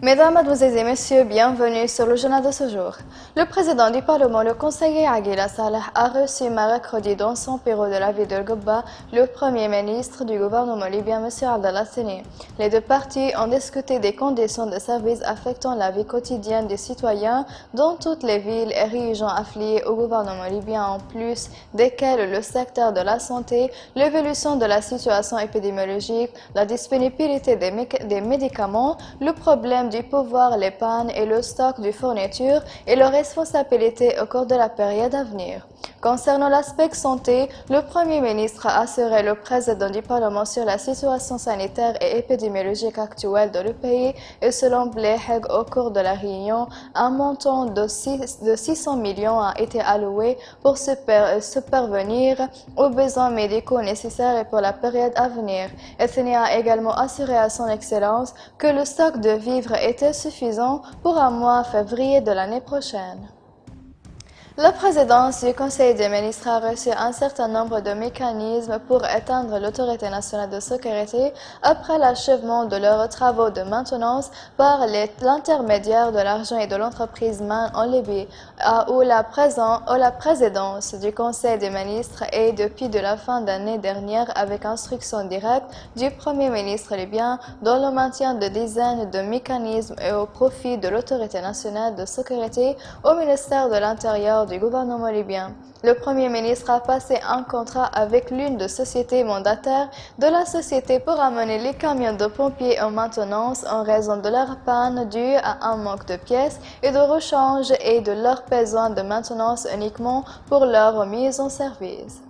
Mesdames, Mademoiselles et Messieurs, bienvenue sur le journal de ce jour. Le président du Parlement, le conseiller Aguila Saleh, a reçu mercredi dans son bureau de la ville de Gouba le premier ministre du gouvernement libyen, M. Abdallah Seni. Les deux parties ont discuté des conditions de service affectant la vie quotidienne des citoyens dans toutes les villes et régions affiliées au gouvernement libyen, en plus desquelles le secteur de la santé, l'évolution de la situation épidémiologique, la disponibilité des médicaments, le problème du pouvoir, les pannes et le stock de fournitures et leurs responsabilités au cours de la période à venir. Concernant l'aspect santé, le Premier ministre a assuré le président du Parlement sur la situation sanitaire et épidémiologique actuelle dans le pays et selon Bleheg au cours de la réunion, un montant de 600 millions a été alloué pour subvenir aux besoins médicaux nécessaires pour la période à venir. Et a également assuré à son Excellence que le stock de vivres était suffisant pour un mois février de l'année prochaine. La présidence du Conseil des ministres a reçu un certain nombre de mécanismes pour éteindre l'autorité nationale de sécurité après l'achèvement de leurs travaux de maintenance par l'intermédiaire de l'argent et de l'entreprise MAN en Libye, où la présidence du Conseil des ministres est depuis de la fin d'année dernière avec instruction directe du Premier ministre libyen dans le maintien de dizaines de mécanismes et au profit de l'autorité nationale de sécurité au ministère de l'Intérieur du gouvernement libyen. Le Premier ministre a passé un contrat avec l'une des sociétés mandataires de la société pour amener les camions de pompiers en maintenance en raison de leur panne due à un manque de pièces et de rechange et de leurs besoins de maintenance uniquement pour leur mise en service.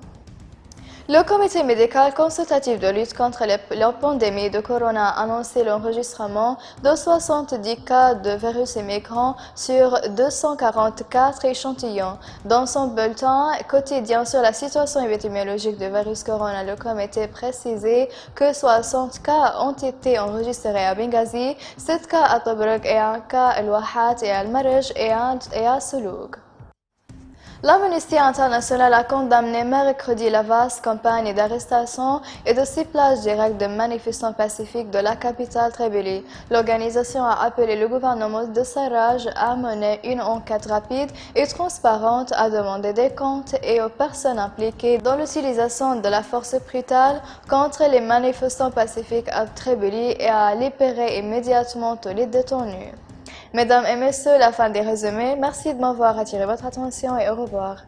Le comité médical consultatif de lutte contre la pandémie de corona a annoncé l'enregistrement de 70 cas de virus migrant sur 244 échantillons. Dans son bulletin quotidien sur la situation épidémiologique du virus corona, le comité précisait que 60 cas ont été enregistrés à Benghazi, 7 cas à Tobruk et un cas à Al-Wahat et à Al-Marj et à Soulouk. L'Amnesty International a condamné mercredi la vaste campagne d'arrestation et de ciblage direct de manifestants pacifiques de la capitale Tripoli. L'organisation a appelé le gouvernement de Sarraj à mener une enquête rapide et transparente, à demander des comptes et aux personnes impliquées dans l'utilisation de la force brutale contre les manifestants pacifiques à Tripoli et à libérer immédiatement tous les détenus. Mesdames et messieurs, la fin des résumés. Merci de m'avoir attiré votre attention et au revoir.